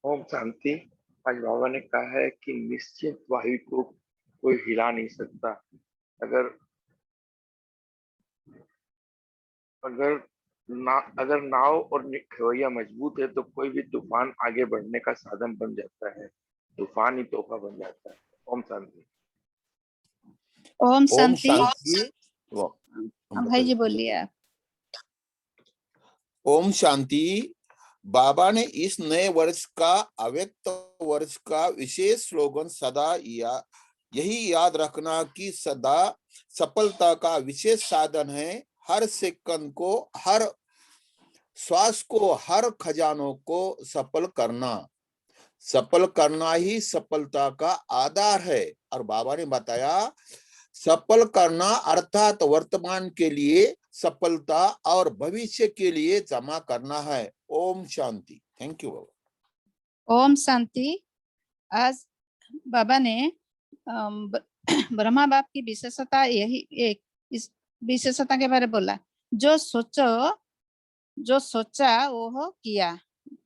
ओम शांति। आज बाबा ने कहा है कि निश्चित वायु को कोई हिला नहीं सकता। अगर अगर अगर नाव और खेवैया मजबूत है तो कोई भी तूफान आगे बढ़ने का साधन बन जाता है। तूफान ही तोहफा बन जाता है। ओम शांति। ओम ओम शांति। शांति। भाई जी बोलिए आप। ओम शांति। बाबा ने इस नए वर्ष का अव्यक्त वर्ष का विशेष स्लोगन सदा यही याद रखना कि सदा सफलता का विशेष साधन है। हर सेकंड को, हर श्वास को, हर खजानों को सफल करना ही सफलता का आधार है। और बाबा ने बताया सफल करना अर्थात वर्तमान के लिए सफलता और भविष्य के लिए जमा करना है। ओम शांति। थैंक यू बाबा। ओम शांति। आज बाबा ने ब्रह्मा बाप की विशेषता यही एक इस विशेषता के बारे में बोला, जो सोचा वो किया।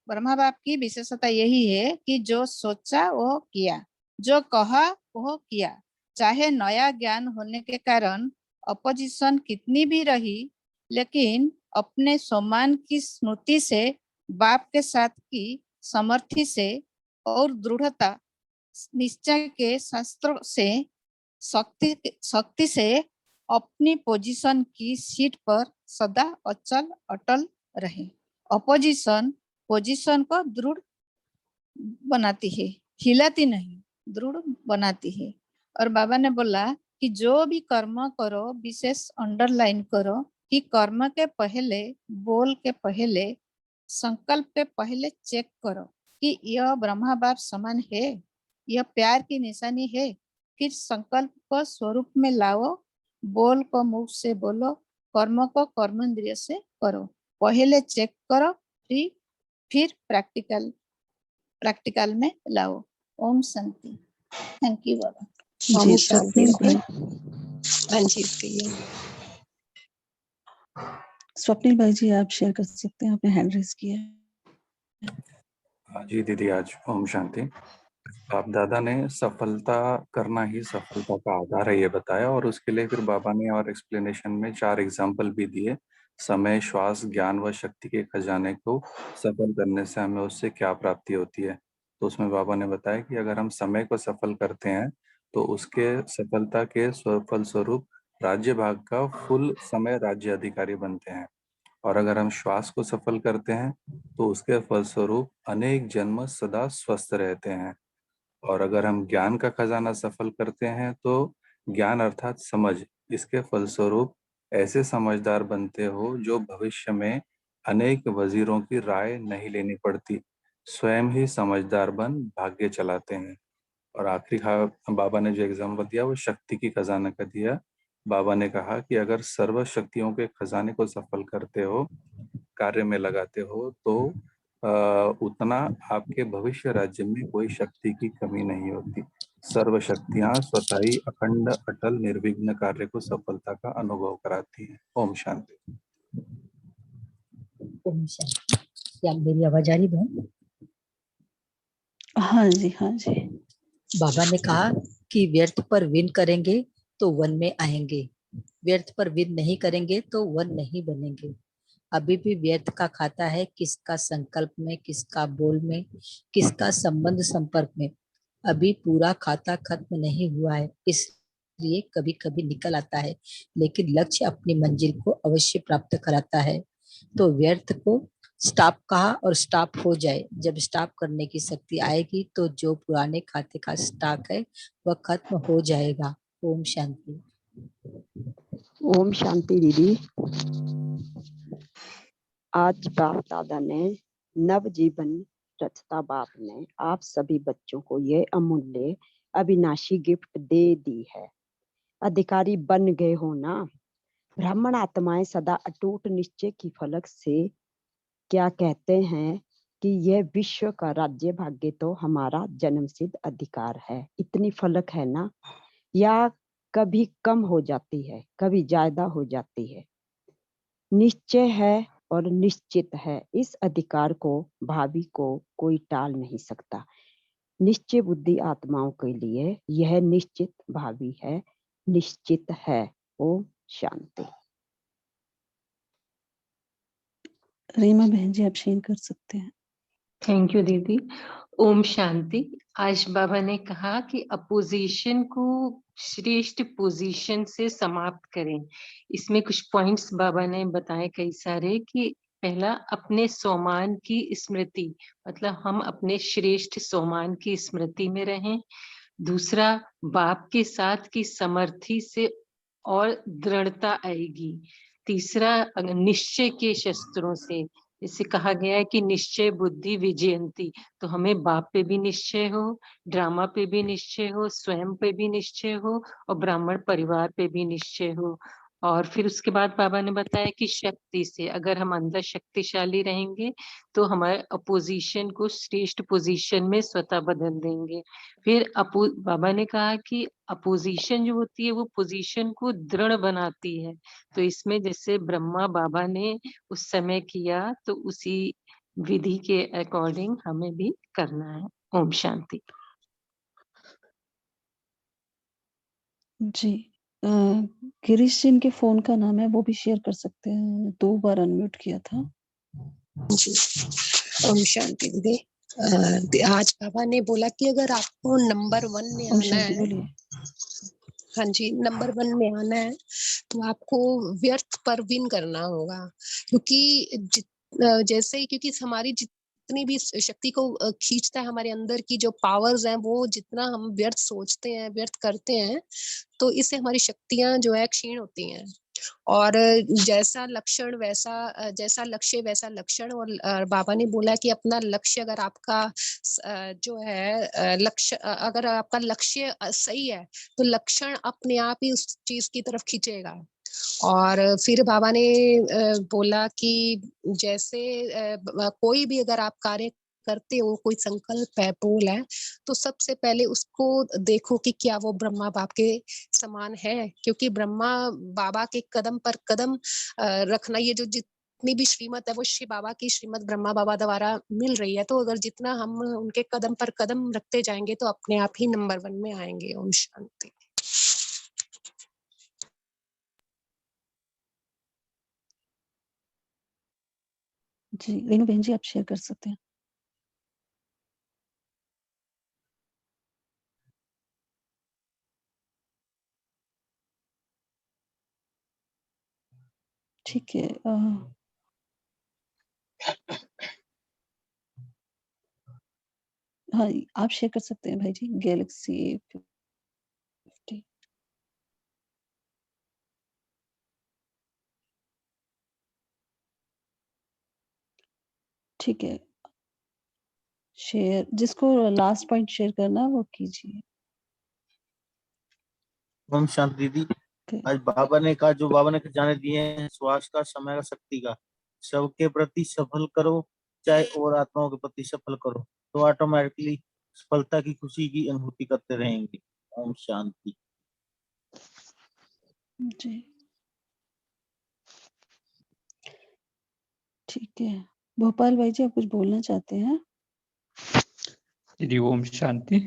ब्रह्मा बाप की विशेषता यही है कि जो सोचा वो किया, जो कहा वो किया। चाहे नया ज्ञान होने के कारण अपोजिशन कितनी भी रही, लेकिन अपने सम्मान की स्मृति से, बाप के साथ की समर्थी से और दृढ़ता निश्चय के शास्त्र से शक्ति से अपनी पोजीशन की सीट पर सदा अटल रहे। अपोजिशन पोजीशन को दृढ़ बनाती है, हिलाती नहीं, दृढ़ बनाती है। और बाबा ने बोला कि जो भी कर्म करो, विशेष अंडरलाइन करो कि कर्म के पहले, बोल के पहले, संकल्प के पहले चेक करो कि यह ब्रह्मा बाप समान है, यह प्यार की निशानी है। फिर संकल्प को स्वरूप में लाओ, बोल को मुख से बोलो, कर्म को कर्मेंद्रिय से करो। पहले चेक करो, फिर प्रैक्टिकल में लाओ। ओम शांति। थैंक यू बाबा। जी स्वप्निल भाई। हाँ जी स्वप्निल भाई जी आप शेयर कर सकते हैं, आपने हैंड रेज किया है। हाँ जी दीदी। आज ओम शांति। बाप दादा ने सफलता करना ही सफलता का आधार है ये बताया, और उसके लिए फिर बाबा ने और एक्सप्लेनेशन में 4 एग्जाम्पल भी दिए। समय, श्वास, ज्ञान व शक्ति के खजाने को सफल करने से हमें उससे क्या प्राप्ति होती है। तो उसमें बाबा ने बताया कि अगर हम समय को सफल करते हैं तो उसके सफलता के फलस्वरूप राज्य भाग का फुल समय राज्य अधिकारी बनते हैं। और अगर हम श्वास को सफल करते हैं तो उसके फलस्वरूप अनेक जन्म सदा स्वस्थ रहते हैं। और अगर हम ज्ञान का खजाना सफल करते हैं तो ज्ञान अर्थात समझ, इसके फलस्वरूप ऐसे समझदार बनते हो जो भविष्य में अनेक वजीरों की राय नहीं लेनी पड़ती, स्वयं ही समझदार बन भाग्य चलाते हैं। और आखिरी बाबा ने जो एग्जाम्पल दिया वो शक्ति की खजाना का दिया। बाबा ने कहा कि अगर सर्व शक्तियों के खजाने को सफल करते हो, कार्य में लगाते हो, तो उतना आपके भविष्य राज्य में कोई शक्ति की कमी नहीं होती। सर्व शक्तियां स्वतः ही अखंड अटल निर्विघ्न कार्य को सफलता का अनुभव कराती है। ओम शांति। ओम शांति। क्या मेरी आवाज आ रही बहन? हाँ जी हाँ जी। बाबा ने कहा कि व्यर्थ पर विन करेंगे तो वन में आएंगे, व्यर्थ पर विन नहीं करेंगे तो वन नहीं बनेंगे। अभी भी व्यर्थ का खाता है, किसका संकल्प में, किसका बोल में, किसका संबंध संपर्क में। अभी पूरा खाता खत्म नहीं हुआ है, इसलिए कभी कभी निकल आता है, लेकिन लक्ष्य अपनी मंजिल को अवश्य प्राप्त कराता है। तो व्यर्थ को स्टॉप कहा और स्टॉप हो जाए। जब स्टॉप करने की शक्ति आएगी तो जो पुराने खाते का स्टॉक है वह खत्म हो जाएगा। ओम शांति। ओम शांति दीदी। आज बाप दादा ने नव जीवन रचता बाप ने आप सभी बच्चों को ये अमूल्य अविनाशी गिफ्ट दे दी है। अधिकारी बन गए हो ना। ब्राह्मण आत्माएं सदा अटूट निश्चय की फलक से क्या कहते हैं कि यह विश्व का राज्य भाग्य तो हमारा जन्मसिद्ध अधिकार है। इतनी फलक है ना, या कभी कम हो जाती है, कभी ज्यादा हो जाती है। निश्चय है और निश्चित है। इस अधिकार को भावी को कोई टाल नहीं सकता। निश्चय बुद्धि आत्माओं के लिए यह निश्चित भावी है, निश्चित है। ओम शांति। रीमा बहन जी, आप शेयर कर सकते हैं। थैंक यू दीदी। ओम शांति। आज बाबा ने कहा कि अपोजिशन को श्रेष्ठ पोजीशन से समाप्त करें। इसमें कुछ पॉइंट्स बाबा ने बताए कई सारे, कि पहला अपने स्वमान की स्मृति, मतलब हम अपने श्रेष्ठ स्वमान की स्मृति में रहें। दूसरा, बाप के साथ की समर्थी से और दृढ़ता आएगी। तीसरा, निश्चय के शस्त्रों से, इसे कहा गया है कि निश्चय बुद्धि विजयंती, तो हमें बाप पे भी निश्चय हो, ड्रामा पे भी निश्चय हो, स्वयं पे भी निश्चय हो और ब्राह्मण परिवार पे भी निश्चय हो। और फिर उसके बाद बाबा ने बताया कि शक्ति से, अगर हम अंदर शक्तिशाली रहेंगे तो हमारे अपोजिशन को श्रेष्ठ पोजीशन में स्वतः बदल देंगे। फिर बाबा ने कहा कि अपोजिशन जो होती है वो पोजीशन को दृढ़ बनाती है। तो इसमें जैसे ब्रह्मा बाबा ने उस समय किया, तो उसी विधि के अकॉर्डिंग हमें भी करना है। ओम शांति। जी, गिरीश जी, इनके फोन का नाम है, वो भी शेयर कर सकते हैं। 2 बार अनम्यूट किया था। जी, ओम शांति दीदी। आज बाबा ने बोला कि अगर आपको नंबर 1 में ओम आना शांति, है, बोलिए। हाँ जी, नंबर 1 में आना है तो आपको व्यर्थ पर विन करना होगा। क्योंकि जैसे ही, क्योंकि हमारी जितनी भी शक्ति को खींचता है हमारे अंदर की जो पावर्स हैं, वो जितना हम व्यर्थ सोचते हैं, व्यर्थ करते हैं, तो इससे हमारी शक्तियां जो है क्षीण होती हैं। और जैसा लक्षण वैसा, जैसा लक्ष्य वैसा लक्षण। और बाबा ने बोला कि अपना लक्ष्य, अगर आपका जो है लक्ष्य, अगर आपका लक्ष्य सही है तो लक्षण अपने आप ही उस चीज की तरफ खींचेगा। और फिर बाबा ने बोला कि जैसे कोई भी अगर आप कार्य करते हो, कोई संकल्प है, बोल है, तो सबसे पहले उसको देखो कि क्या वो ब्रह्मा बाप के समान है। क्योंकि ब्रह्मा बाबा के कदम पर कदम रखना, ये जो जितनी भी श्रीमत है वो श्री बाबा की श्रीमत ब्रह्मा बाबा द्वारा मिल रही है। तो अगर जितना हम उनके कदम पर कदम रखते जाएंगे तो अपने आप ही नंबर 1 में आएंगे। ओम शांति। जी, रेणु बहन जी, आप शेयर कर सकते हैं। ठीक है। हाँ, आप शेयर कर सकते हैं भाई जी। गैलेक्सी 50। ठीक है, शेयर, जिसको लास्ट पॉइंट शेयर करना है वो कीजिए। ओम शांति दीदी। आज बाबा ने कहा, जो बाबा ने खजाने दिए हैं, श्वास का, समय का, शक्ति का, सबके प्रति सफल करो, चाहे और आत्माओं के प्रति सफल करो, तो ऑटोमेटिकली सफलता की खुशी की अनुभूति करते रहेंगे। ओम शांति। जी, ठीक है। भोपाल भाई जी, आप कुछ बोलना चाहते हैं? जी, ओम शांति।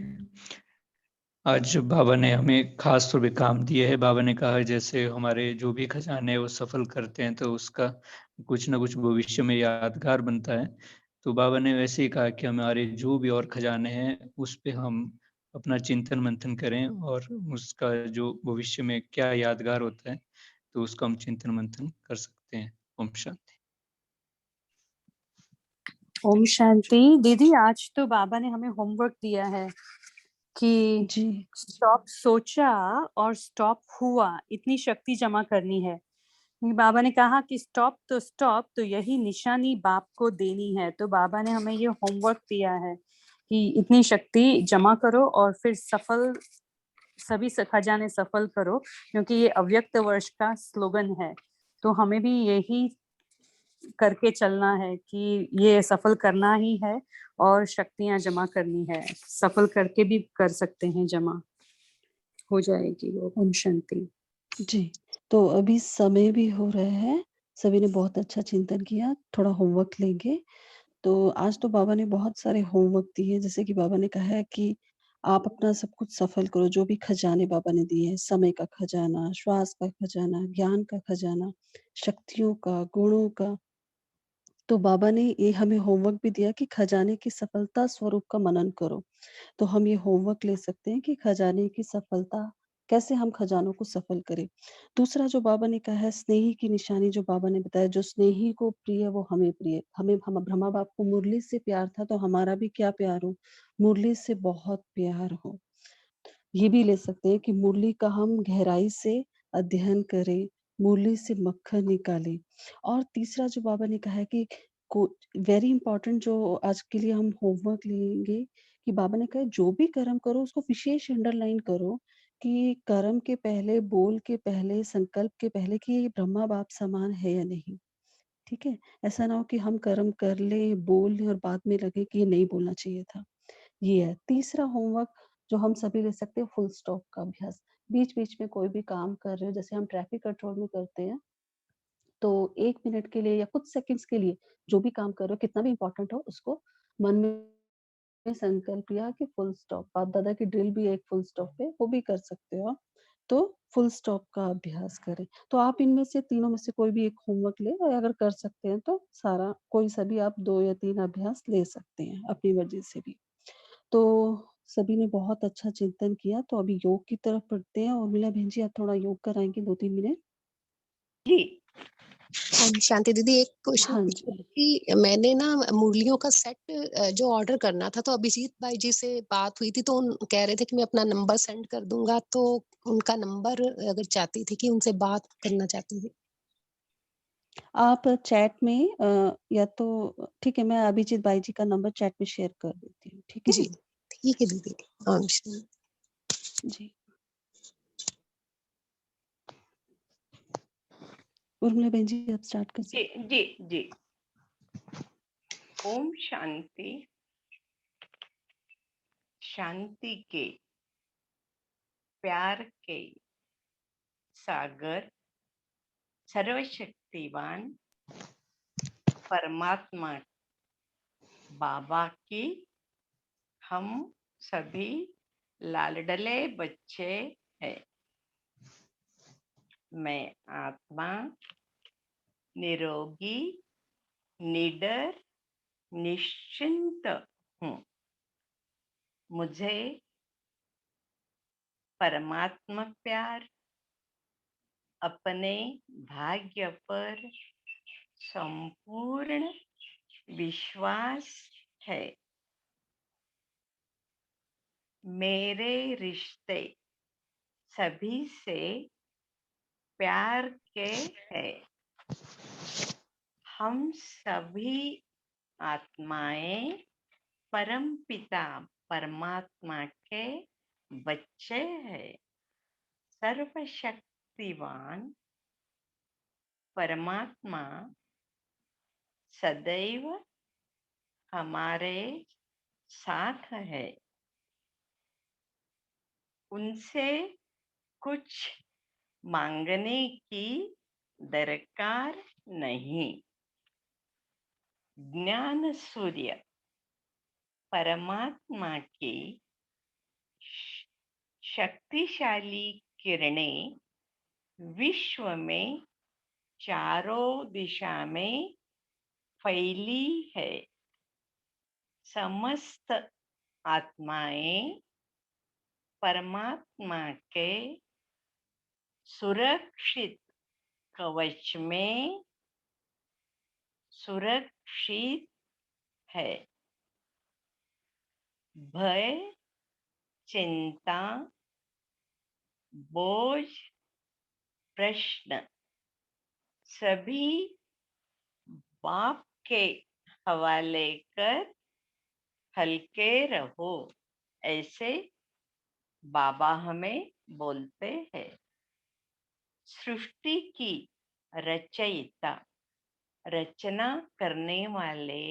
आज बाबा ने हमें खास तौर पे काम दिए है। बाबा ने कहा जैसे हमारे जो भी खजाने वो सफल करते हैं तो उसका कुछ ना कुछ भविष्य में यादगार बनता है। तो बाबा ने वैसे ही कहा कि हमारे जो भी और खजाने हैं उस पे हम अपना चिंतन मंथन करें और उसका जो भविष्य में क्या यादगार होता है तो उसका हम चिंतन मंथन कर सकते हैं। ओम शांति। ओम शांति। दीदी, आज तो बाबा ने हमें होमवर्क दिया है कि जी, स्टॉप सोचा और स्टॉप हुआ, इतनी शक्ति जमा करनी है। बाबा ने कहा कि स्टॉप तो यही निशानी बाप को देनी है। तो बाबा ने हमें ये होमवर्क दिया है कि इतनी शक्ति जमा करो और फिर सभी खजाने सफल करो, क्योंकि ये अव्यक्त वर्ष का स्लोगन है। तो हमें भी यही करके चलना है कि ये सफल करना ही है और शक्तियां जमा करनी है। सफल करके भी कर सकते हैं, जमा हो जाएगी वो। ओम शांति। जी। तो अभी समय भी हो रहा है सभी ने बहुत अच्छा चिंतन किया। थोड़ा होमवर्क लेंगे। तो आज तो बाबा ने बहुत सारे होमवर्क दिए, जैसे कि बाबा ने कहा है कि आप अपना सब कुछ सफल करो, जो भी खजाने बाबा ने दिए हैं, समय का खजाना, श्वास का खजाना, ज्ञान का खजाना, शक्तियों का, गुणों का। तो बाबा ने ये हमें होमवर्क भी दिया कि खजाने की सफलता स्वरूप का मनन करो। तो हम ये होमवर्क ले सकते हैं कि खजाने की सफलता, कैसे हम खजानों को सफल करें। दूसरा जो बाबा ने कहा है, स्नेही की निशानी जो बाबा ने बताया, जो स्नेही को प्रिय वो हमें प्रिय। हमें हम ब्रह्मा बाप को मुरली से प्यार था, तो हमारा भी क्या प्यार हो, मुरली से बहुत प्यार हो। ये भी ले सकते हैं कि मुरली का हम गहराई से अध्ययन करें, मुरली से मक्खन निकालें। और तीसरा जो बाबा ने कहा है कि को वेरी इंपॉर्टेंट, जो आज के लिए हम होमवर्क लेंगे, कि बाबा ने कहा है, जो भी कर्म करो उसको विशेष अंडरलाइन करो कि कर्म के पहले, बोल के पहले, संकल्प के पहले कि ये ब्रह्मा बाप समान है या नहीं। ठीक है? ऐसा ना हो कि हम कर्म कर लें, बोल लें और बाद में लगे कि ये नहीं बोलना चाहिए था। ये है। तीसरा होमवर्क जो हम सभी ले सकते हैं, फुल स्टॉप का अभ्यास। बीच-बीच में कोई भी काम कर रहे हो, जैसे हम ट्रैफिक कंट्रोल में करते हैं, तो 1 मिनट के लिए या कुछ सेकंड्स के लिए जो भी काम कर रहे हो, कितना भी इम्पोर्टेंट हो, उसको मन में संकल्प लिया कि फुल स्टॉप। बाप दादा की ड्रिल भी है एक फुल स्टॉप पे, वो भी कर सकते हो आप। तो फुल स्टॉप का अभ्यास करें। तो आप इनमें से तीनों में से कोई भी एक होमवर्क लें, और अगर कर सकते हैं तो सारा कोई सा भी आप 2 या 3 अभ्यास ले सकते हैं, अपनी मर्ज़ी से भी। तो सभी ने बहुत अच्छा चिंतन किया, तो अभी योग की तरफ बढ़ते हैं। उर्मिला बहन जी, आप थोड़ा योग कराएँगी 2-3 मिनट? जी। हाँ जी, शांति दीदी, एक क्वेश्चन हाँ पूछना जी। था कि मैंने ना मुरलियों का सेट जो ऑर्डर करना था, तो अभिजीत भाई जी से बात हुई थी, तो उन कह रहे थे कि मैं अपना नंबर सेंड कर दूंगा, तो उनका नंबर अगर चाहती थी कि उनसे बात करना चाहती थी। आप चैट में या तो ठीक है, मैं अभिजीत भाई जी का नंबर चैट में शेयर कर देती हूँ, ठीक है? जी, ठीक है दीदी। हाँ जी। जी। उर्मिला बहन जी, आप स्टार्ट कर जी सकते हैं। जी जी। ओम शांति। शांति के, प्यार के सागर, सर्वशक्तिवान परमात्मा बाबा की हम सभी लाडले बच्चे हैं। मैं आत्मा निरोगी, निडर, निश्चिंत हूँ। मुझे परमात्मा प्यार, अपने भाग्य पर संपूर्ण विश्वास है। मेरे रिश्ते सभी से प्यार के हैं। हम सभी आत्माएं परमपिता परमात्मा के बच्चे हैं। सर्वशक्तिवान परमात्मा सदैव हमारे साथ है। उनसे कुछ मांगने की दरकार नहीं। ज्ञान सूर्य परमात्मा की शक्तिशाली किरणें विश्व में चारों दिशा में फैली है। समस्त आत्माएं परमात्मा के सुरक्षित कवच में सुरक्षित है। भय, चिंता, बोझ, प्रश्न सभी बाप के हवाले कर हल्के रहो, ऐसे बाबा हमें बोलते हैं। सृष्टि की रचयिता, रचना करने वाले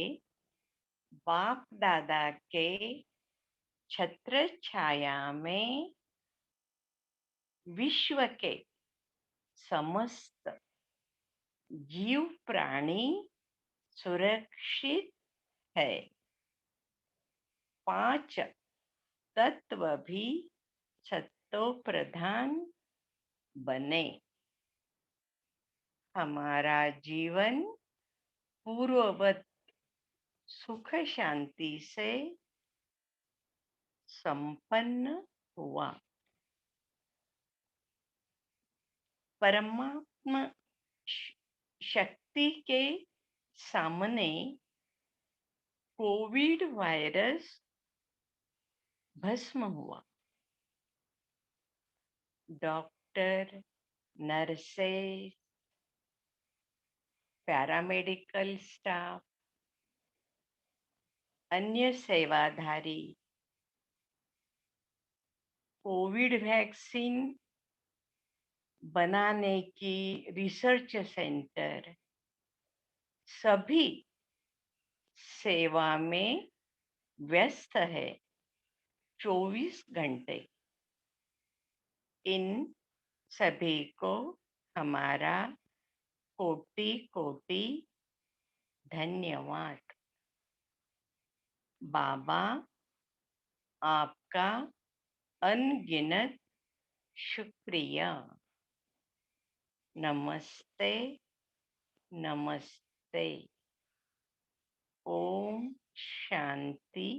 बाप दादा के छत्र छाया में विश्व के समस्त जीव प्राणी सुरक्षित है। 5 तत्व भी सत्तो प्रधान बने। हमारा जीवन पूर्ववत सुख शांति से संपन्न हुआ। परमात्मा शक्ति के सामने कोविड वायरस भस्म हुआ। डॉक्टर, नर्सेस, पैरामेडिकल स्टाफ, अन्य सेवाधारी, कोविड वैक्सीन बनाने की रिसर्च सेंटर सभी सेवा में व्यस्त है 24 घंटे। इन सभी को हमारा कोटि कोटि धन्यवाद। बाबा, आपका अनगिनत शुक्रिया। नमस्ते, नमस्ते। ओम शांति,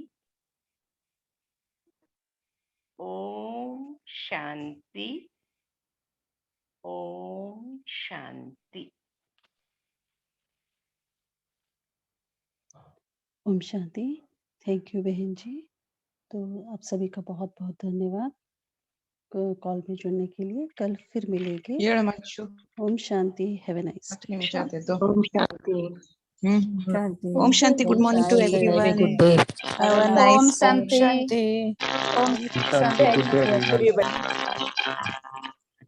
ओम शांति, ओम शांति। ओम शांति। थैंक यू बहन जी। तो आप सभी का बहुत बहुत धन्यवाद कॉल में जुड़ने के लिए। कल फिर मिलेंगे। ओम शांति। Have a nice day. ओम शांति। ओम शांति। Good morning to everyone. Good day. Have a nice ओम शांति। शांति। ओम शांति, शांति। Good day everyone.